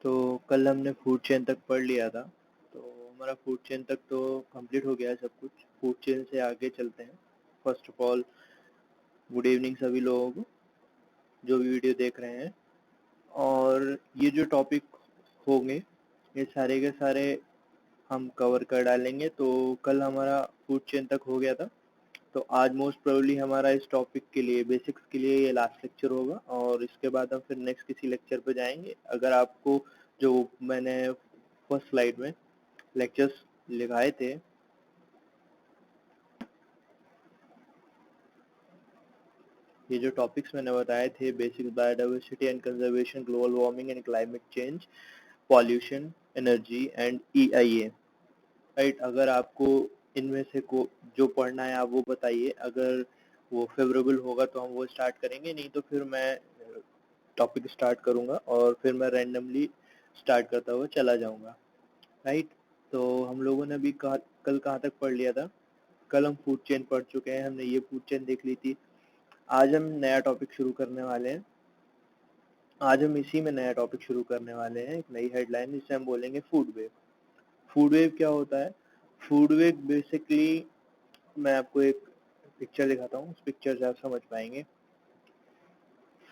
तो कल हमने फूड चेन तक पढ़ लिया था। तो हमारा फूड चेन तक तो कंप्लीट हो गया है सब कुछ। फूड चेन से आगे चलते हैं। First of all good evening सभी लोगों को जो भी वीडियो देख रहे हैं। और ये जो टॉपिक होंगे ये सारे के सारे हम कवर कर डालेंगे। तो कल हमारा फूड चेन तक हो गया था। तो आज मोस्ट प्रोबेबली हमारा इस टॉपिक के लिए बेसिक्स के लिए ये लास्ट लेक्चर होगा और इसके बाद हम फिर नेक्स्ट किसी लेक्चर पे जाएंगे। अगर आपको जो मैंने फर्स्ट स्लाइड में लेक्चर्स लिखाए थे ये जो टॉपिक्स मैंने बताए थे basic biodiversity and conservation, global warming and climate change, pollution, energy and EIA, right. अगर आपको इनमें से को जो पढ़ना है आप वो बताइए। अगर वो फेवरेबल होगा तो हम वो स्टार्ट करेंगे, नहीं तो फिर मैं टॉपिक स्टार्ट करूंगा और फिर मैं रैंडमली स्टार्ट करता हुआ चला जाऊंगा, राइट। तो हम लोगों ने अभी कल कहाँ तक पढ़ लिया था? कल हम फूड चेन पढ़ चुके हैं, हमने ये फूड चेन देख ली थी। आज हम नया टॉपिक शुरू करने वाले हैं। आज हम इसी में नया टॉपिक शुरू करने वाले हैं, एक नई हेडलाइन जिसे हम बोलेंगे फूड वेव। फूड वेव क्या होता है? फूड वेव बेसिकली मैं आपको एक पिक्चर दिखाता हूँ, उस पिक्चर से आप समझ पाएंगे।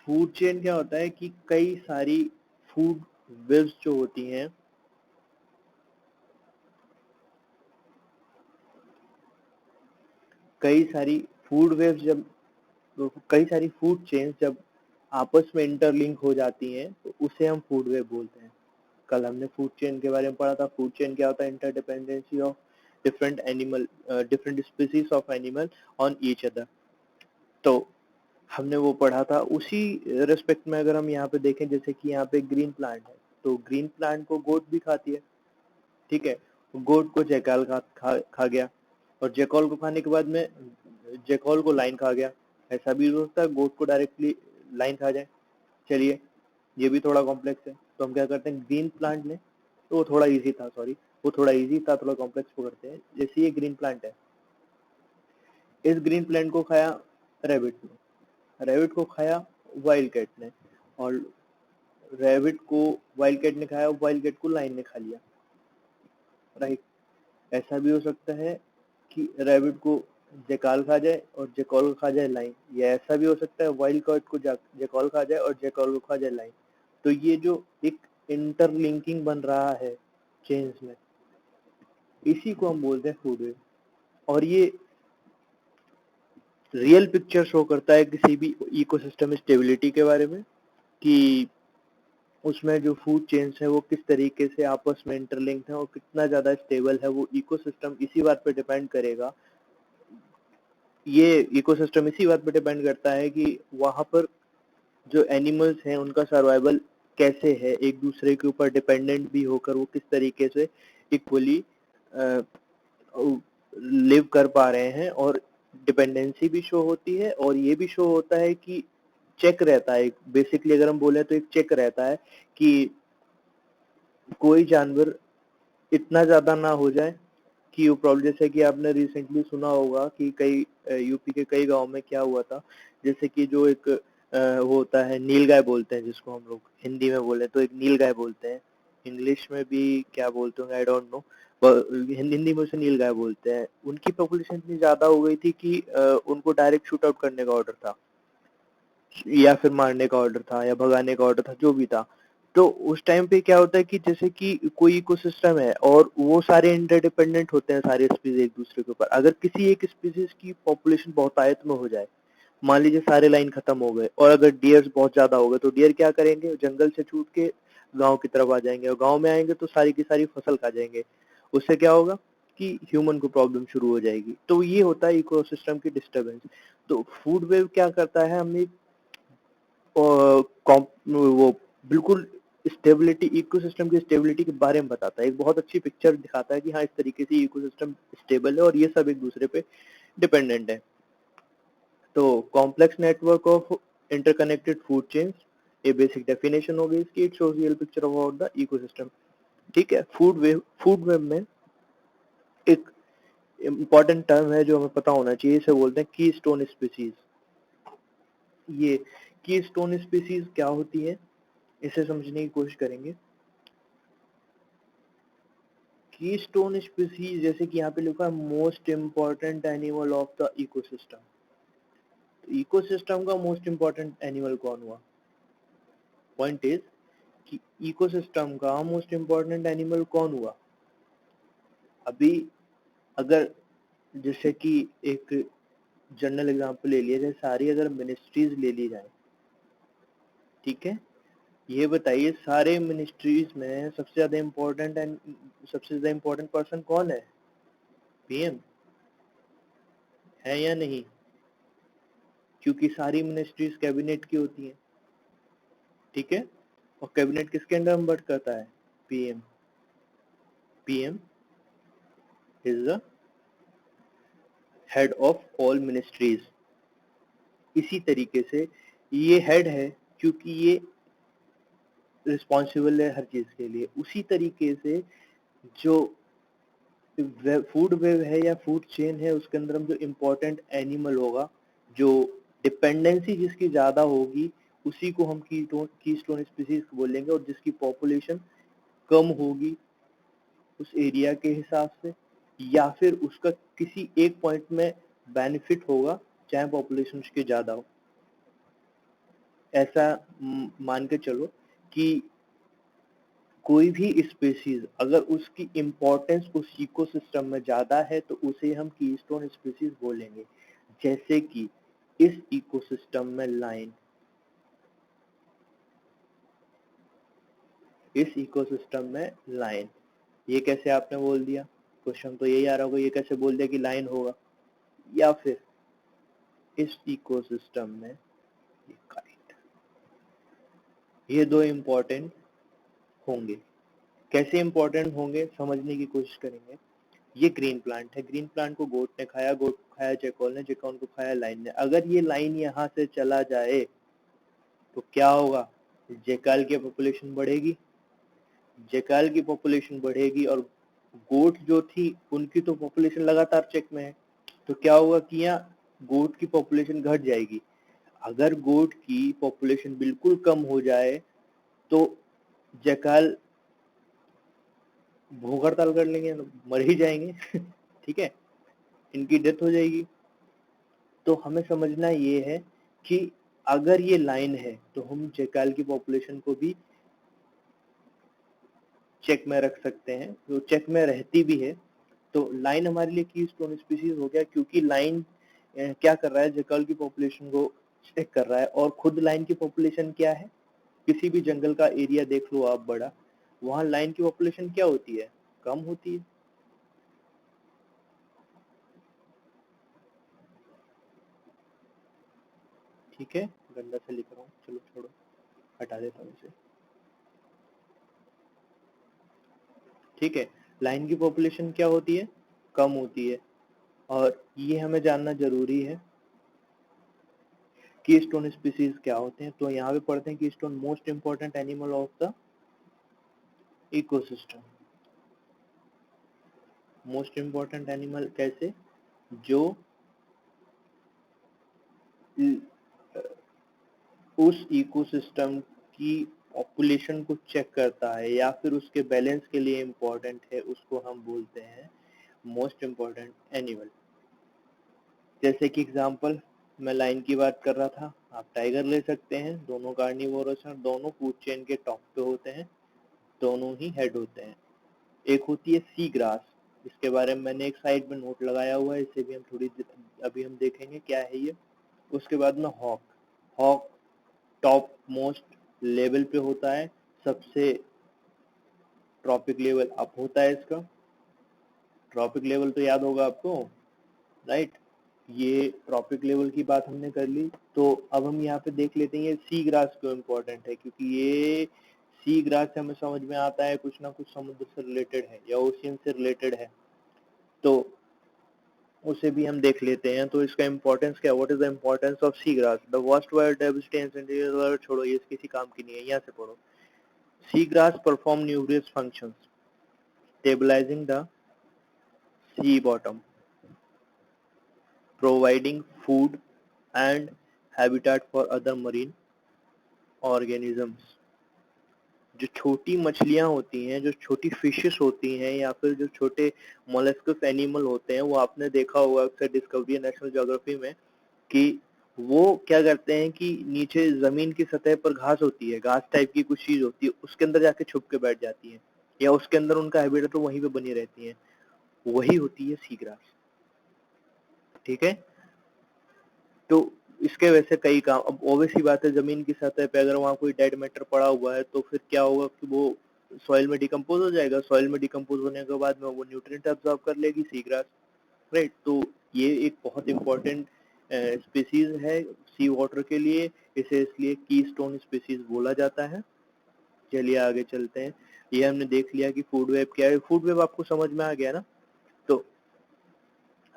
फूड चेन क्या होता है कि कई सारी फूड वेव्स जो होती हैं कई सारी फूड वेव्स जब कई सारी फूड चेन्स जब आपस में इंटरलिंक हो जाती हैं तो उसे हम फूड वेव बोलते हैं। कल हमने फूड चेन के बारे में पढ़ा था। फूड चेन क्या होता है? Interdependency of different species of animal on each other. तो हमने वो पढ़ा था। उसी रिस्पेक्ट में अगर हम यहाँ पे देखें, जैसे कि यहाँ पे ग्रीन प्लांट है तो ग्रीन प्लांट को गोट भी खाती है, ठीक है। गोट को जैकाल खा गया और जैकॉल को खाने के बाद में जैकॉल को लाइन खा गया। ऐसा भी हो सकता है गोट को डायरेक्टली लाइन खा जाए। चलिए, ये भी थोड़ा कॉम्प्लेक्स है तो हम क्या करते हैं, ग्रीन प्लांट ने तो वो थोड़ा इजी था, सॉरी वो थोड़ा इजी था, थोड़ा कॉम्प्लेक्स को करते हैं। जैसे ये ग्रीन प्लांट है, इस ग्रीन प्लांट को खाया रैबिट ने, रैबिट को खाया वाइल्ड कैट ने, और रैबिट को वाइल्ड कैट ने खाया, वाइल्ड कैट को लाइन ने खा लिया, राइट। ऐसा भी हो सकता है कि रैबिट को जैकाल खा जाए और जैकॉल को खा जाए लाइन, या ऐसा भी हो सकता है वाइल्ड कैट को जैकॉल खा जाए और जैकॉल को खा जाए लाइन। तो ये जो एक इंटरलिंकिंग बन रहा है चेन्स में, इसी को हम बोलते हैं फूड वेव। और ये रियल पिक्चर शो करता है किसी भी इकोसिस्टम स्टेबिलिटी के बारे में, कि उसमें जो फूड चेन्स है वो किस तरीके से आपस में इंटरलिंक्ड है और कितना ज्यादा स्टेबल है वो इकोसिस्टम, इसी बात पे डिपेंड करेगा। ये इकोसिस्टम इसी बात पे डिपेंड करता है कि वहां पर जो एनिमल्स हैं उनका सर्वाइवल कैसे है, एक दूसरे के ऊपर डिपेंडेंट भी होकर वो किस तरीके से इक्वली लिव कर पा रहे हैं। और डिपेंडेंसी भी शो होती है और ये भी शो होता है कि चेक रहता है। बेसिकली अगर हम बोले तो एक चेक रहता है कि कोई जानवर इतना ज्यादा ना हो जाए कि वो प्रॉब्लम, जैसे कि आपने रिसेंटली सुना होगा कि कई यूपी के कई गांव में क्या हुआ था। जैसे कि जो एक वो होता है नीलगाय बोलते हैं, जिसको हम लोग हिंदी में बोले तो एक नीलगाय बोलते हैं, इंग्लिश में भी क्या बोलते होंगे आई डोंट नो, हिंदी में उसे नीलगाय बोलते हैं। उनकी पॉपुलेशन इतनी ज्यादा हो गई थी कि उनको डायरेक्ट शूट आउट करने का ऑर्डर था, या फिर मारने का ऑर्डर था, या भगाने का ऑर्डर था, जो भी था। तो उस टाइम पे क्या होता है कि जैसे कि कोई इकोसिस्टम है और वो सारे इंटरडिपेंडेंट होते हैं, सारे स्पीसीज एक दूसरे के ऊपर। अगर किसी एक स्पीसीज की पॉपुलेशन बहुतायत में हो जाए, मान लीजिए सारे लाइन खत्म हो गए और अगर डियर्स बहुत ज्यादा हो गए, तो डियर क्या करेंगे, जंगल से छूट के गांव की तरफ आ जाएंगे, और गांव में आएंगे तो सारी की सारी फसल खा जाएंगे। उससे क्या होगा कि ह्यूमन को प्रॉब्लम शुरू हो जाएगी। तो ये होता है इकोसिस्टम की डिस्टर्बेंस। तो फूड वेव क्या करता है, हमें वो बिल्कुल स्टेबिलिटी, इकोसिस्टम की स्टेबिलिटी के बारे में बताता है। एक बहुत अच्छी पिक्चर दिखाता है कि हाँ इस तरीके से इकोसिस्टम स्टेबल है और ये सब एक दूसरे पे डिपेंडेंट है। तो complex network of interconnected food chains, ये बेसिक डेफिनेशन हो गई इसकी। It shows real picture about the ecosystem, ठीक है। फूड वेब में एक इम्पॉर्टेंट टर्म है जो हमें पता होना चाहिए, इसे बोलते हैं की स्टोन स्पीसीज। ये की स्टोन स्पीसीज क्या होती है, इसे समझने की कोशिश करेंगे। कीस्टोन स्पीसीज, जैसे कि यहाँ पे लिखा है most important animal of the ecosystem. तो इकोसिस्टम का मोस्ट इम्पोर्टेंट एनिमल कौन हुआ? पॉइंट इज कि इकोसिस्टम का मोस्ट इम्पोर्टेंट एनिमल कौन हुआ? अभी अगर जैसे कि एक जनरल एग्जांपल ले लिया जाए, सारी अगर मिनिस्ट्रीज ले ली जाए, ठीक है, ये बताइए सारे मिनिस्ट्रीज में सबसे ज्यादा इम्पोर्टेंट पर्सन कौन है? पीएम है या नहीं? क्योंकि सारी मिनिस्ट्रीज कैबिनेट की होती हैं, ठीक है, और कैबिनेट किसके अंडर वर्क करता है? PM. PM is the head of all ministries. इसी तरीके से ये हेड है क्योंकि ये रिस्पॉन्सिबल है हर चीज के लिए। उसी तरीके से जो फूड वेब है या फूड चेन है, उसके अंदर हम जो इम्पोर्टेंट एनिमल होगा, जो डिपेंडेंसी जिसकी ज्यादा होगी, उसी को हम कीस्टोन स्पीसीज बोलेंगे। और जिसकी पॉपुलेशन कम होगी उस एरिया के हिसाब से, या फिर उसका किसी एक पॉइंट में बेनिफिट होगा चाहे पॉपुलेशन उसकी ज्यादा हो। ऐसा मान के चलो कि कोई भी स्पीसीज अगर उसकी इम्पोर्टेंस उस इकोसिस्टम में ज्यादा है तो उसे हम कीस्टोन स्पीसीज बोलेंगे। जैसे कि इस इकोसिस्टम में लाइन, इस इकोसिस्टम में लाइन, ये कैसे आपने बोल दिया? क्वेश्चन तो यही आ रहा होगा, ये कैसे बोल दिया कि लाइन होगा? या फिर इस इकोसिस्टम में ये काइट, ये दो इम्पोर्टेंट होंगे। कैसे इम्पोर्टेंट होंगे समझने की कोशिश करेंगे। ये ग्रीन प्लांट है, ग्रीन प्लांट को गोट ने खाया, गोट को खाया जैकॉल ने, जैकॉल को खाया लाइन ने। अगर ये लाइन यहाँ से चला जाए तो क्या होगा? जैकाल की पॉपुलेशन बढ़ेगी, जैकाल की पॉपुलेशन बढ़ेगी, और गोट जो थी उनकी तो पॉपुलेशन लगातार चेक में है। तो क्या होगा कि यहाँ गोट की पॉपुलेशन घट जाएगी। अगर गोट की पॉपुलेशन बिल्कुल कम हो जाए तो जैकाल भूख हड़ताल कर लेंगे, मर ही जाएंगे ठीक है, इनकी डेथ हो जाएगी। तो हमें समझना ये है कि अगर ये लाइन है तो हम जैकाल की पॉपुलेशन को भी चेक में रख सकते हैं, जो चेक में रहती भी है। तो लाइन हमारे लिए कीस्टोन स्पीसीज हो गया, क्योंकि लाइन क्या कर रहा है? जैकाल की पॉपुलेशन को चेक कर रहा है। और खुद लाइन की पॉपुलेशन क्या है? किसी भी जंगल का एरिया देख लो आप बड़ा, वहां लाइन की पॉपुलेशन क्या होती है? कम होती है। ठीक है, गंदा से लिख रहा हूँ, चलो छोड़ो, हटा देता हूँ इसे। ठीक है, लाइन की पॉपुलेशन क्या होती है? कम होती है। और ये हमें जानना जरूरी है कि कीस्टोन स्पीसीज क्या होते हैं। तो यहाँ पे पढ़ते हैं keystone most important animal of the ecosystem. Most important animal कैसे? जो उस इकोसिस्टम की पॉपुलेशन को चेक करता है या फिर उसके बैलेंस के लिए इम्पोर्टेंट है, उसको हम बोलते हैं मोस्ट इम्पोर्टेंट एनिमल। जैसे कि एग्जांपल, मैं लाइन की बात कर रहा था, आप टाइगर ले सकते हैं। दोनों कार्निवोरस हैं, दोनों फूड चेन के टॉप पे होते हैं, दोनों ही हेड होते हैं। एक होती है सी ग्रास, इसके बारे में मैंने एक साइड में नोट लगाया हुआ है, इसे भी हम अभी हम देखेंगे क्या है ये। उसके बाद में hawk, hawk topmost level पे होता है, सबसे ट्रॉपिक लेवल अप होता है इसका। ट्रॉपिक लेवल तो याद होगा आपको, राइट? ये ट्रॉपिक लेवल की बात हमने कर ली। तो अब हम यहाँ पे देख लेते हैं ये सी ग्रास क्यों इम्पोर्टेंट है, क्योंकि ये सी ग्रास से हमें समझ में आता है कुछ ना कुछ समुद्र से रिलेटेड है या ओशियन से रिलेटेड है, तो उसे भी हम देख लेते हैं। तो इसका इम्पोर्टेंस क्या? What is the importance of sea grass? The worst wild, छोड़ो ये किसी काम की नहीं है, यहाँ से पढ़ो। Seagrass perform numerous functions, stabilizing the sea bottom, providing food and habitat for other marine organisms, जो छोटी मछलियां होती हैं, जो छोटी फिशेस होती हैं, या फिर जो छोटे मोलस्कस एनिमल होते हैं, वो आपने देखा होगा अक्सर डिस्कवरी नेशनल ज्योग्राफी में कि वो क्या करते हैं कि नीचे जमीन की सतह पर घास होती है, घास टाइप की कुछ चीज होती है, उसके अंदर जाके छुप के बैठ जाती है, या उसके अंदर उनका हैबिटेट तो वहीं पे बनी रहती है। वही होती है सी ग्रास। ठीक है, तो इसके वैसे कई काम। अब ऑब्वियस ही बात है, जमीन की सतह पे अगर वहाँ कोई डेड मैटर पड़ा हुआ है तो फिर क्या होगा कि वो सॉइल में डिकम्पोज हो जाएगा। सॉइल में डिकम्पोज होने के बाद में वो न्यूट्रिएंट एब्जॉर्ब कर लेगी सी ग्रास, राइट। तो ये एक बहुत इंपॉर्टेंट स्पीसीज है सी वाटर के लिए, इसे इसलिए कीस्टोन स्पीसीज बोला जाता है। चलिए आगे चलते हैं। ये हमने देख लिया कि फूड वेब क्या है। फूड वेब आपको समझ में आ गया ना, तो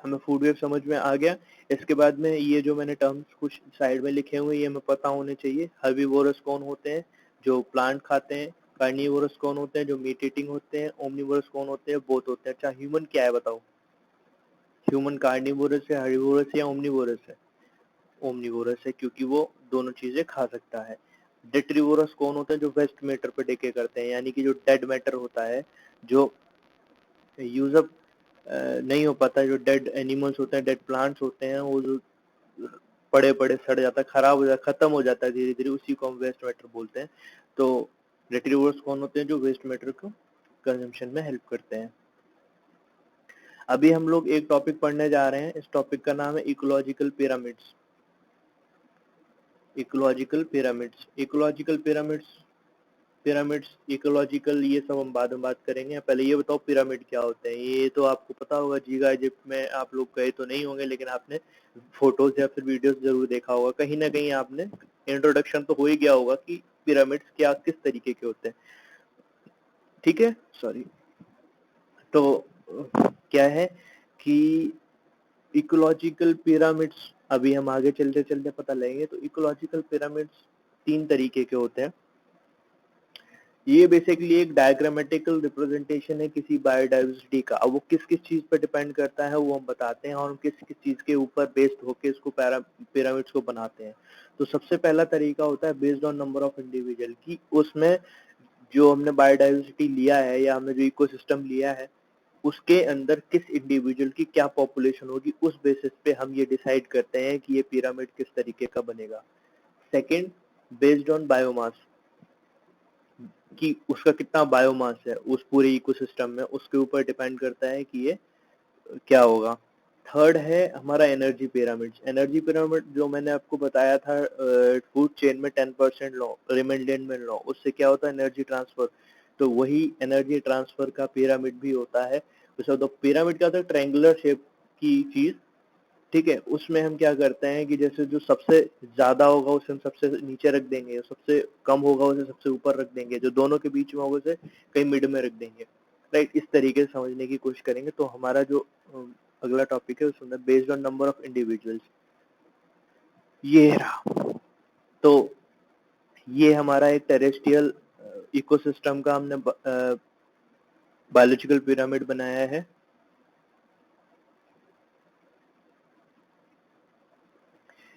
हमें फूड वेब समझ में आ गया। इसके बाद में ये जो मैंने टर्म्स कुछ साइड में लिखे हुए हैं ये हमें पता होने चाहिए। हर्बीवोरस कौन होते हैं, जो प्लांट खाते हैं। कार्निवोरस कौन होते हैं, जो मीट ईटिंग होते हैं। ओमनिवोरस कौन होते हैं, बोथ होते हैं। अच्छा, ह्यूमन क्या है बताओ, ह्यूमन कार्निवोरस है, हर्बीवोरस या ओमनिवोरस है? ओमनिवोरस है, क्योंकि वो दोनों चीजें खा सकता है। डेट्रीवोरस कौन होते हैं, जो वेस्ट मैटर पे डिके करते हैं, यानी कि जो डेड मैटर होता है, जो यूज अप नहीं हो पाता, जो डेड एनिमल्स होते हैं, डेड प्लांट्स होते हैं, वो जो पड़े पड़े सड़ जाता है, खराब हो जाता है, खत्म हो जाता है धीरे धीरे, उसी को हम वेस्ट मैटर बोलते हैं। तो डेट्रीवोरस कौन होते हैं, जो वेस्ट मैटर को कंजम्पशन में हेल्प करते हैं। अभी हम लोग एक टॉपिक पढ़ने जा रहे हैं, इस टॉपिक का नाम है ecological pyramids. Ecological pyramids, ecological pyramids, pyramids, ecological, ये सब हम बाद में बात करेंगे। पहले ये बताओ पिरामिड क्या होते हैं। ये तो आपको पता होगा, गीजा इजिप्ट में आप लोग गए तो नहीं होंगे, लेकिन आपने फोटोज या फिर वीडियोस जरूर देखा होगा, कहीं ना कहीं आपने इंट्रोडक्शन तो हो ही गया होगा कि पिरामिड्स क्या किस तरीके के होते हैं। ठीक है, सॉरी। तो क्या है कि इकोलॉजिकल पिरामिड्स, अभी हम आगे चलते चलते पता लगेंगे। तो इकोलॉजिकल पिरामिड्स 3 तरीके के होते हैं। ये बेसिकली एक डायग्रामेटिकल रिप्रेजेंटेशन है किसी बायोडाइवर्सिटी का। अब वो किस किस चीज पर डिपेंड करता है वो हम बताते हैं, और हम किस किस चीज के ऊपर बेस्ड होकर इसको पिरामिड्स को बनाते हैं। तो सबसे पहला तरीका होता है based on number of individual की। उसमें जो हमने बायोडाइवर्सिटी लिया है या हमने जो इकोसिस्टम लिया है, उसके अंदर किस इंडिविजुअल की क्या पॉपुलेशन होगी, उस बेसिस पे हम ये डिसाइड करते हैं कि ये पिरामिड किस तरीके का बनेगा। सेकेंड, बेस्ड ऑन बायोमास, कि उसका कितना बायोमास है उस पूरे इकोसिस्टम में, उसके ऊपर डिपेंड करता है कि ये क्या होगा। थर्ड है हमारा एनर्जी पिरामिड। एनर्जी पिरामिड जो मैंने आपको बताया था फूड चेन में 10% लॉ, रिमेंडेंटमेंट लॉ, उससे क्या होता है एनर्जी ट्रांसफर। तो वही एनर्जी ट्रांसफर का पिरामिड भी होता है। तो पिरामिड क्या होता है, ट्रायंगुलर शेप की चीज। ठीक है, उसमें हम क्या करते हैं कि जैसे जो सबसे ज्यादा होगा उसे हम सबसे नीचे रख देंगे, सबसे कम होगा उसे सबसे ऊपर रख देंगे, जो दोनों के बीच में होगा उसे कहीं मिड में रख देंगे, राइट। इस तरीके से समझने की कोशिश करेंगे। तो हमारा जो अगला टॉपिक है उसमें based on number of individuals, ये रहा। तो ये हमारा एक टेरेस्ट्रियल इकोसिस्टम का हमने बायोलॉजिकल पिरामिड बनाया है।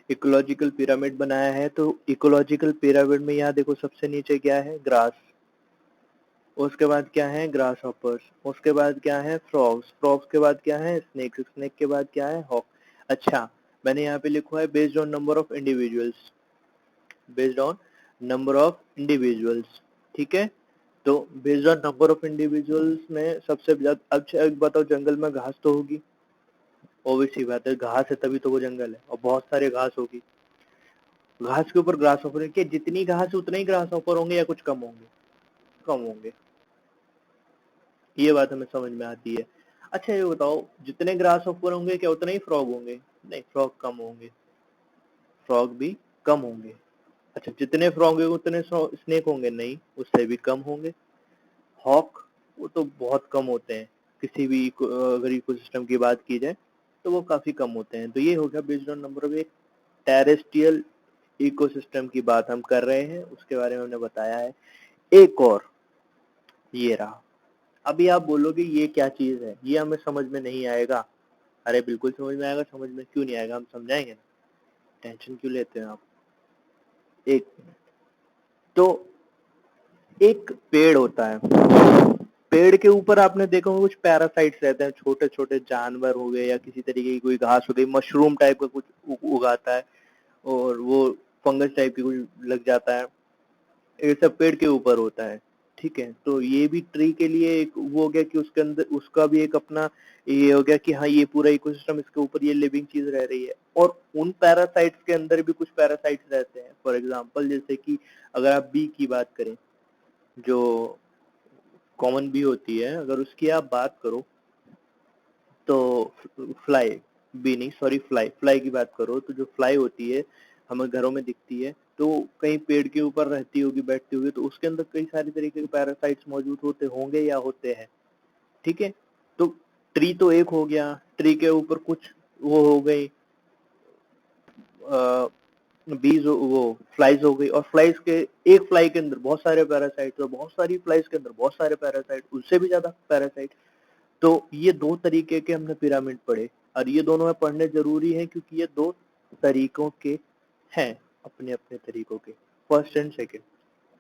इकोलॉजिकल पिरामिड बनाया है। तो इकोलॉजिकल पिरामिड में यहाँ देखो सबसे नीचे क्या है, ग्रास। उसके बाद क्या है, ग्रास हॉपर्स। उसके बाद क्या है, फ्रॉग्स। फ्रॉग्स के बाद क्या है, स्नेक। स्नेक के बाद क्या है, हॉक। अच्छा, मैंने यहाँ पे लिखा है based on number of individuals, based on number of individuals. ठीक है, तो based on number of individuals में सबसे ज्यादा। अच्छा एक बताओ, जंगल में घास तो होगी, ऑब्वियस सी बात है, घास है तभी तो वो जंगल है, और बहुत सारे घास होगी। घास के ऊपर ग्रास हॉपर, क्या जितनी घास है उतने ही ग्रास हॉपर होंगे या कुछ कम होंगे? कम होंगे, ये बात हमें समझ में आती है। अच्छा ये बताओ, जितने ग्रास हॉपर होंगे क्या उतने ही फ्रॉग होंगे? नहीं, फ्रॉग कम होंगे, फ्रॉग भी कम होंगे। अच्छा, जितने फ्रॉग होंगे उतने स्नेक होंगे? नहीं, उससे भी कम होंगे। हॉक, वो तो बहुत कम होते हैं, किसी भी अगर इकोसिस्टम की बात की जाए तो वो काफी कम होते हैं। तो ये हो गया बेस्ड ऑन नंबर ऑफ। एक टेरेस्ट्रियल इकोसिस्टम की बात हम कर रहे हैं, उसके बारे में हमने बताया है। एक और ये रहा। अभी आप बोलोगे ये क्या चीज है, ये हमें समझ में नहीं आएगा। अरे बिल्कुल समझ में आएगा, समझ में क्यों नहीं आएगा, हम समझाएंगे ना, टेंशन क्यों लेते हैं आप। एक मिनट। तो एक पेड़ होता है, पेड़ के ऊपर आपने देखा होगा कुछ पैरासाइट्स रहते हैं, छोटे छोटे जानवर हो गए या किसी तरीके की कोई घास हो गई, मशरूम टाइप का कुछ उगाता है और वो फंगस टाइप की कुछ लग जाता है, ये सब पेड़ के ऊपर होता है। ठीक है, तो ये भी ट्री के लिए एक वो हो गया कि उसके अंदर उसका भी एक अपना ये हो गया कि हाँ ये पूरा इकोसिस्टम इसके ऊपर ये लिविंग चीज रह रही है। और उन पैरासाइट्स के अंदर भी कुछ पैरासाइट्स रहते हैं, फॉर एग्जांपल जैसे कि अगर आप बी की बात करें, जो कॉमन बी होती है, अगर उसकी आप बात करो तो फ्लाई, बी नहीं सॉरी फ्लाई, फ्लाई की बात करो तो जो फ्लाई होती है हमें घरों में दिखती है, तो कहीं पेड़ के ऊपर रहती होगी, बैठती होगी, तो उसके अंदर कई सारे तरीके के पैरासाइट्स मौजूद होते होंगे या होते हैं। ठीक है, तो ट्री तो एक हो गया, ट्री के ऊपर कुछ वो हो गई बीज, वो फ्लाइज हो गई, और फ्लाइज के एक फ्लाई के अंदर बहुत सारे पैरासाइट, और बहुत सारी फ्लाइज के अंदर बहुत सारे पैरासाइट, उससे भी ज्यादा पैरासाइट। तो ये दो तरीके के हमने पिरामिड पढ़े, और ये दोनों में पढ़ने जरूरी है क्योंकि ये दो तरीकों के हैं, अपने अपने तरीकों के, फर्स्ट एंड सेकंड।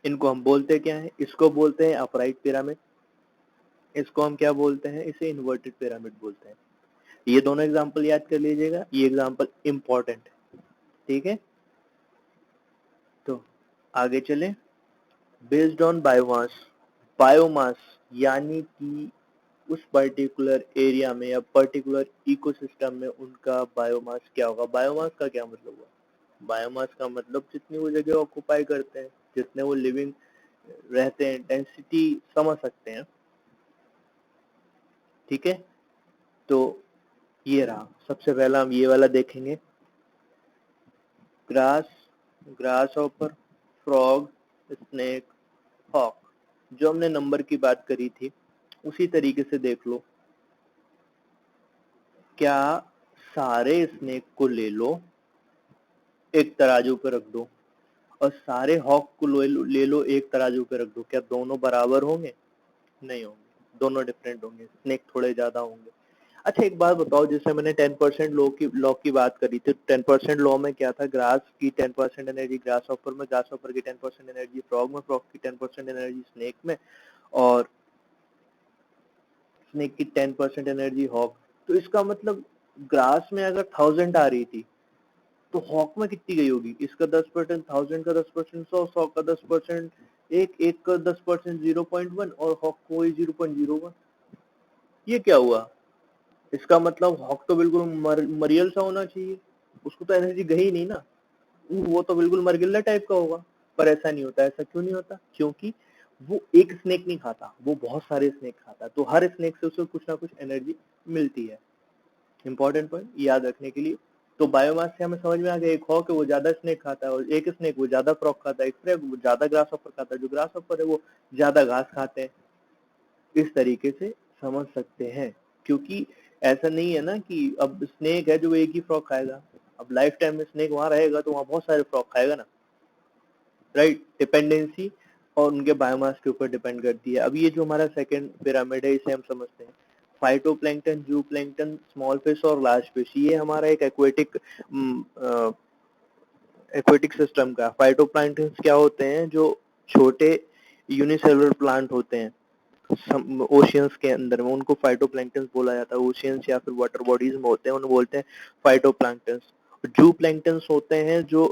इनको हम बोलते क्या है, इसको बोलते हैं अपराइट पिरामिड, इसको हम क्या बोलते हैं, इसे इन्वर्टेड पिरामिड बोलते हैं। ये दोनों एग्जाम्पल याद कर लीजिएगा, ये एग्जाम्पल इंपॉर्टेंट है। ठीक है, तो आगे चले। बेस्ड ऑन बायोमास, बायोमास यानी कि उस पर्टिकुलर एरिया में या पर्टिकुलर इकोसिस्टम में उनका बायोमास क्या होगा। बायोमास का क्या मतलब हुआ, बायोमास का मतलब जितनी वो जगह ऑक्युपाई करते हैं, जितने वो लिविंग रहते हैं, डेंसिटी समझ सकते हैं। ठीक है, तो ये रहा, सबसे पहला हम ये वाला देखेंगे, grass, grasshopper, frog, snake, hawk. जो हमने नंबर की बात करी थी उसी तरीके से देख लो, क्या सारे स्नेक को ले लो, एक तराजू पे रख दो, और सारे हॉक को ले लो एक तराजू पे रख दो, क्या दोनों बराबर होंगे? नहीं होंगे, दोनों डिफरेंट होंगे, स्नेक थोड़े ज्यादा होंगे। अच्छा एक बात बताओ, जैसे मैंने 10% लॉ की बात करी थी, 10% लॉ में क्या था, ग्रास की 10% एनर्जी ग्रास ऑपर में, ग्रास ऑपर की 10% एनर्जी फ्रॉग में, फ्रॉग की 10% एनर्जी स्नेक में, और स्नेक की 10% एनर्जी हॉक। तो इसका मतलब ग्रास में अगर 1000 आ रही थी तो हॉक में कितनी गई होगी, इसका 10%, 1000 का 10%, 100 का 10%, एक का 10% 0.1, और हॉक को वही 0.01। ये क्या हुआ, इसका मतलब हॉक तो बिल्कुल मरियल सा होना चाहिए, उसको तो एनर्जी गई नहीं ना, वो तो बिल्कुल मरगिल्ला टाइप का होगा। पर ऐसा नहीं होता, ऐसा क्यों नहीं होता, क्योंकि वो एक स्नेक नहीं खाता, वो बहुत सारे स्नेक खाता, तो हर स्नेक से उसे कुछ ना कुछ एनर्जी मिलती है। इंपॉर्टेंट पॉइंट याद रखने के लिए। तो बायोमास से हमें समझ में आ गया, एक हॉक है वो ज्यादा स्नेक खाता है, और एक स्नेक वो ज्यादा फ्रॉग खाता है, एक फ्रॉग वो ज्यादा ग्रास हॉपर खाता है, जो ग्रास हॉपर है वो ज्यादा घास खाते हैं। इस तरीके से समझ सकते हैं, क्योंकि ऐसा नहीं है ना कि अब स्नेक है जो एक ही फ्रॉग खाएगा, अब लाइफ टाइम में स्नेक वहां रहेगा तो वहां बहुत सारे फ्रॉग खाएगा ना, राइट। डिपेंडेंसी और उनके बायोमास के ऊपर डिपेंड करती है। अब ये जो हमारा सेकंड पिरामिड है इसे हम समझते हैं, फाइटोप्लैंक्टन, जूप्लैंक्टन, स्मॉल फिश और लार्ज फिश, ये हमारा एक एक्वेटिक सिस्टम का। फाइटोप्लैंक्टन क्या होते हैं, जो छोटे यूनिसेलुलर प्लांट होते हैं ओशियंस के अंदर में, उनको फाइटोप्लैंक्टन बोला जाता है। ओशियंस या फिर वाटर बॉडीज में होते हैं, उन्हें बोलते हैं फाइटोप्लैंक्टन। जू प्लैंक्टन्स होते हैं जो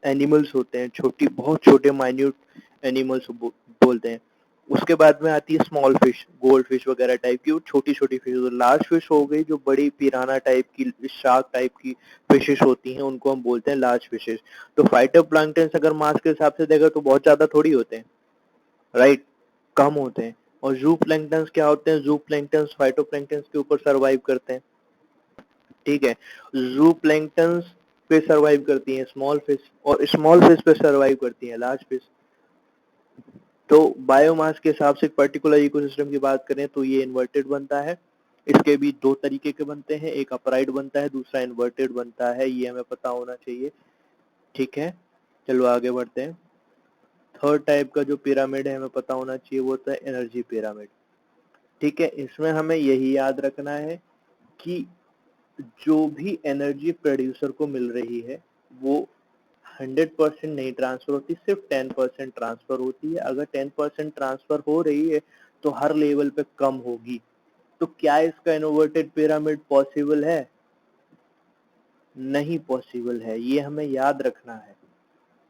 एनिमल्स होते हैं, छोटी बहुत छोटे माइन्यूट एनिमल्स बोलते हैं। उसके बाद में आती है स्मॉल फिश, गोल्ड फिश वगैरह टाइप की, वो छोटी छोटी फिश। लार्ज फिश हो गई जो बड़ी पिराना टाइप की, शार्क टाइप की फिशेस होती हैं, उनको हम बोलते हैं लार्ज फिशेस। तो फाइटोप्लैंक्टन अगर मास के हिसाब से देखा तो बहुत ज्यादा थोड़ी होते हैं, राइट, कम होते हैं। और जू प्लैंक्टन्स क्या होते हैं, जू प्लैंक्टन्स फाइटोप्लैंक्टन्स के ऊपर सर्वाइव करते हैं। ठीक है, जू प्लैंक्टन्स पे सर्वाइव करती हैं स्मॉल फिश, और स्मॉल फिश पे सर्वाइव करती हैं लार्ज फिश। तो बायोमास के हिसाब से पर्टिकुलर इकोसिस्टम की बात करें तो ये इन्वर्टेड बनता है। इसके भी दो तरीके के बनते हैं, एक अपराइट बनता है, दूसरा इन्वर्टेड बनता है, ये हमें पता होना चाहिए। ठीक है, चलो आगे बढ़ते हैं। थर्ड टाइप का जो पिरामिड है हमें पता होना चाहिए, वो होता है एनर्जी पिरामिड। ठीक है, इसमें हमें यही याद रखना है कि जो भी एनर्जी प्रोड्यूसर को मिल रही है वो 100% नहीं ट्रांसफर होती, सिर्फ 10% ट्रांसफर होती है। अगर 10% ट्रांसफर हो रही है तो हर लेवल पे कम होगी। तो क्या इसका इन्वर्टेड पिरामिड पॉसिबल है? नहीं पॉसिबल है, ये हमें याद रखना है,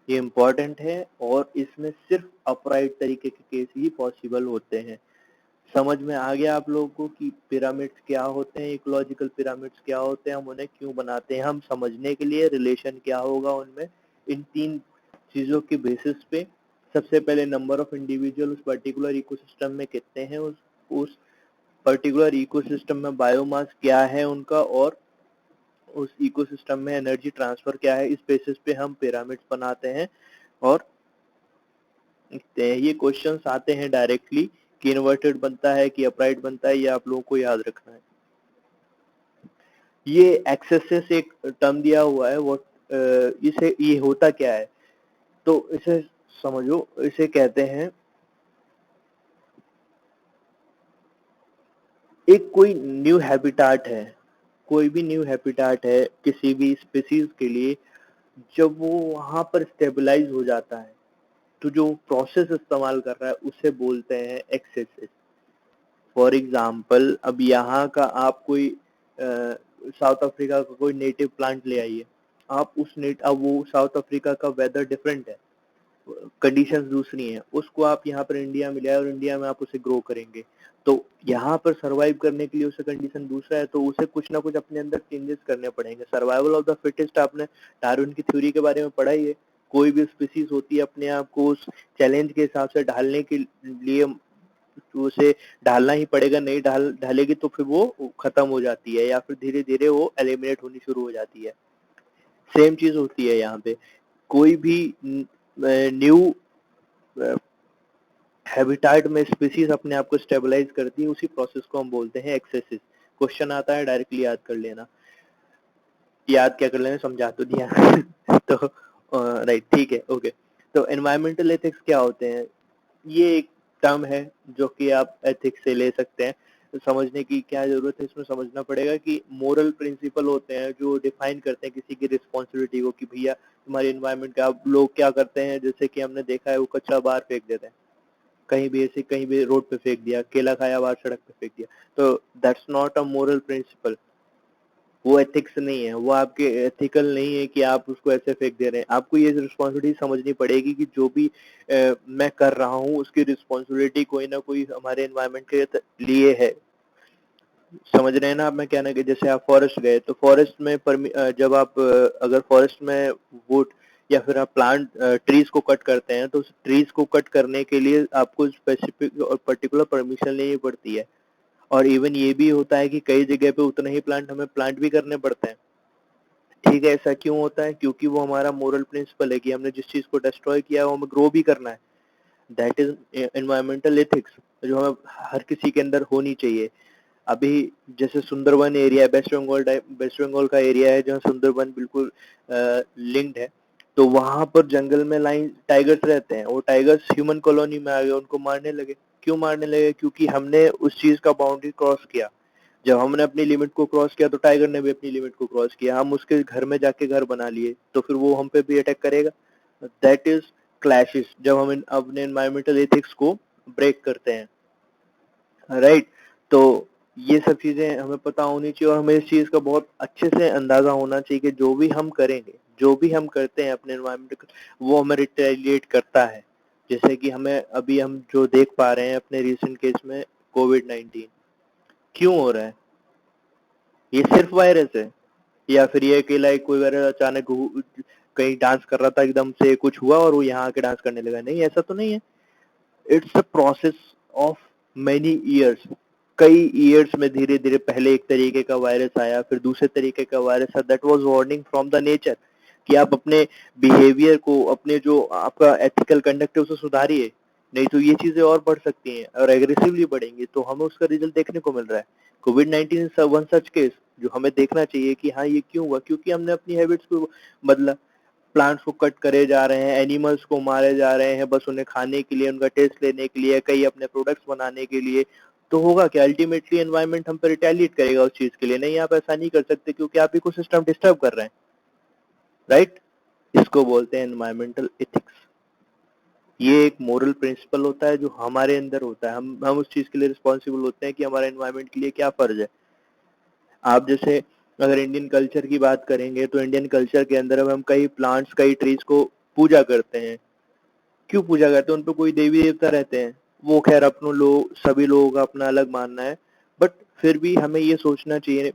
ये इम्पोर्टेंट है। और इसमें सिर्फ अपराइट तरीके के केस ही पॉसिबल होते हैं। समझ में आ गया आप लोगों को कि पिरामिड्स क्या होते हैं, इकोलॉजिकल पिरामिड्स क्या होते हैं, हम उन्हें क्यों बनाते हैं, हम समझने के लिए रिलेशन क्या होगा उनमें, इन 3 चीजों के बेसिस पे। सबसे पहले नंबर ऑफ इंडिविजुअल उस पर्टिकुलर इकोसिस्टम में कितने हैं, उस पर्टिकुलर इकोसिस्टम में बायोमास क्या है उनका, और उस इकोसिस्टम में एनर्जी ट्रांसफर क्या है, इस बेसिस पे हम पिरामिड्स बनाते हैं। और ये क्वेश्चंस आते हैं डायरेक्टली कि इन्वर्टेड बनता है कि अपराइट बनता है, ये आप लोगों को याद रखना है। ये एक्सेस एक टर्म दिया हुआ है, वो इसे ये होता क्या है, तो इसे समझो। इसे कहते हैं एक कोई न्यू हैबिटाट है, कोई भी न्यू हैबिटाट है किसी भी स्पीसीज के लिए, जब वो वहां पर स्टेबलाइज हो जाता है तो जो प्रोसेस इस्तेमाल कर रहा है उसे बोलते हैं एक्सेसिस। फॉर एग्जाम्पल, अब यहाँ का आप कोई साउथ अफ्रीका का कोई नेटिव प्लांट ले आइए, आप अब वो साउथ अफ्रीका का वेदर डिफरेंट है, कंडीशंस दूसरी हैं, उसको आप यहाँ पर इंडिया में ले आए और इंडिया में आप उसे ग्रो करेंगे, तो यहाँ पर सरवाइव करने के लिए उसे कंडीशन दूसरा है, तो उसे कुछ ना कुछ अपने अंदर चेंजेस करने पड़ेंगे। सर्वाइवल ऑफ द फिटेस्ट, आपने डार्विन की थ्योरी के बारे में पढ़ा ही है। कोई भी स्पीसीज होती है अपने आप को उस चैलेंज के हिसाब से ढालने के लिए उसे ढालना ही पड़ेगा, नहीं ढालेगी तो फिर वो खत्म हो जाती है या फिर धीरे धीरे वो एलिमिनेट होनी शुरू हो जाती है। सेम चीज होती है यहाँ पे, कोई भी न्यू हैबिटाट में स्पीसीज अपने आप को स्टेबलाइज करती है, उसी प्रोसेस को हम बोलते हैं एक्सेसिस। क्वेश्चन आता है डायरेक्टली याद कर लेना, याद क्या कर लेना, समझा तो दिया तो राइट, ठीक है, ओके। तो एनवायरमेंटल एथिक्स क्या होते हैं? ये एक टर्म है जो कि आप एथिक्स से ले सकते हैं। तो समझने की क्या जरूरत है, इसमें समझना पड़ेगा कि मोरल प्रिंसिपल होते हैं जो डिफाइन करते हैं किसी की रिस्पॉन्सिबिलिटी को, कि भैया तुम्हारी एनवायरमेंट का। अब लोग क्या करते हैं, जैसे कि हमने देखा है, वो कचरा बाहर फेंक देते हैं, कहीं भी ऐसे, कहीं भी रोड पे फेंक दिया, केला खाया बाहर सड़क पे फेंक दिया, तो that's not a moral principle, वो एथिक्स नहीं है, वो आपके एथिकल नहीं है कि आप उसको ऐसे फेंक दे रहे हैं। आपको ये रिस्पॉन्सिबिलिटी समझनी पड़ेगी कि जो भी मैं कर रहा हूँ उसकी रिस्पॉन्सिबिलिटी कोई ना कोई हमारे एनवायरनमेंट के लिए है। समझ रहे हैं ना आप मैं क्या ना, कि जैसे आप फॉरेस्ट गए, तो फॉरेस्ट में जब आप अगर फॉरेस्ट में वुड या फिर आप प्लांट ट्रीज को कट करते हैं, तो उस ट्रीज को कट करने के लिए आपको स्पेसिफिक और पर्टिकुलर परमिशन लेनी पड़ती है। और इवन ये भी होता है कि कई जगह पे उतने ही प्लांट हमें प्लांट भी करने पड़ते हैं। ठीक है, ऐसा क्यों होता है? क्योंकि वो हमारा मोरल प्रिंसिपल है कि हमने जिस चीज को डिस्ट्रॉय किया है वो हमें ग्रो भी करना है। दैट इज एनवायरमेंटल एथिक्स, जो हमें हर किसी के अंदर होनी चाहिए। अभी जैसे सुंदरबन एरिया है, वेस्ट बंगाल का एरिया है जहाँ सुंदरबन बिल्कुल लिंक्ड है, तो वहां पर जंगल में लाइन टाइगर्स रहते हैं, वो टाइगर्स ह्यूमन कॉलोनी में आ गए, उनको मारने लगे। क्यों मारने लगे? क्योंकि हमने उस चीज का बाउंड्री क्रॉस किया। जब हमने अपनी लिमिट को क्रॉस किया तो टाइगर ने भी अपनी लिमिट को क्रॉस किया, हम उसके घर में जाके घर बना लिए, तो फिर वो हम पे भी अटैक करेगा। दैट इज क्लैशेस, जब हम अपने एनवायरमेंटल एथिक्स को ब्रेक करते हैं, राइट। तो ये सब चीजें हमें पता होनी चाहिए, और हमें इस चीज का बहुत अच्छे से अंदाजा होना चाहिए कि जो भी हम करेंगे, जो भी हम करते हैं अपने एनवायरमेंट, वो हमें रिटेलिएट करता है। जैसे कि हमें अभी हम जो देख पा रहे हैं अपने रिसेंट केस में, कोविड-19 क्यों हो रहा है? ये सिर्फ वायरस है, या फिर ये अकेला एक कोई वायरस अचानक कहीं डांस कर रहा था, एकदम से कुछ हुआ और वो यहाँ आके डांस करने लगा? नहीं, ऐसा तो नहीं है। It's a process of many years, कई ईयर्स में धीरे धीरे पहले एक तरीके का वायरस आया, फिर दूसरे तरीके का वायरस आया। That was warning from the nature कि आप अपने बिहेवियर को, अपने जो आपका एथिकल कंडक्ट है उसे सुधारिए, नहीं तो ये चीजें और बढ़ सकती हैं और एग्रेसिवली बढ़ेंगी, तो हमें उसका रिजल्ट देखने को मिल रहा है। कोविड-19 इज वन सच केस जो हमें देखना चाहिए कि हाँ ये क्यों हुआ, क्योंकि हमने अपनी हैबिट्स को बदला। प्लांट्स को कट करे जा रहे हैं, एनिमल्स को मारे जा रहे हैं बस उन्हें खाने के लिए, उनका टेस्ट लेने के लिए, कई अपने प्रोडक्ट्स बनाने के लिए। तो होगा क्या? अल्टीमेटली एनवायरनमेंट हम पर रिटेलिएट करेगा उस चीज के लिए। नहीं, आप ऐसा नहीं कर सकते क्योंकि आप इकोसिस्टम डिस्टर्ब कर रहे हैं, राइट। इसको बोलते हैं एनवायरमेंटल एथिक्स। ये एक मोरल प्रिंसिपल होता है जो हमारे अंदर होता है। हम उस चीज के लिए रिस्पॉन्सिबल होते हैं कि हमारा एनवायरमेंट के लिए क्या फर्ज है। आप जैसे अगर इंडियन कल्चर की बात करेंगे तो इंडियन कल्चर के अंदर अब हम कई प्लांट्स कई ट्रीज को पूजा करते हैं। क्यों पूजा करते हैं? उन पे कोई देवी देवता रहते हैं। वो खैर अपनों लोग सभी लोगों का अपना अलग मानना है, बट फिर भी हमें ये सोचना चाहिए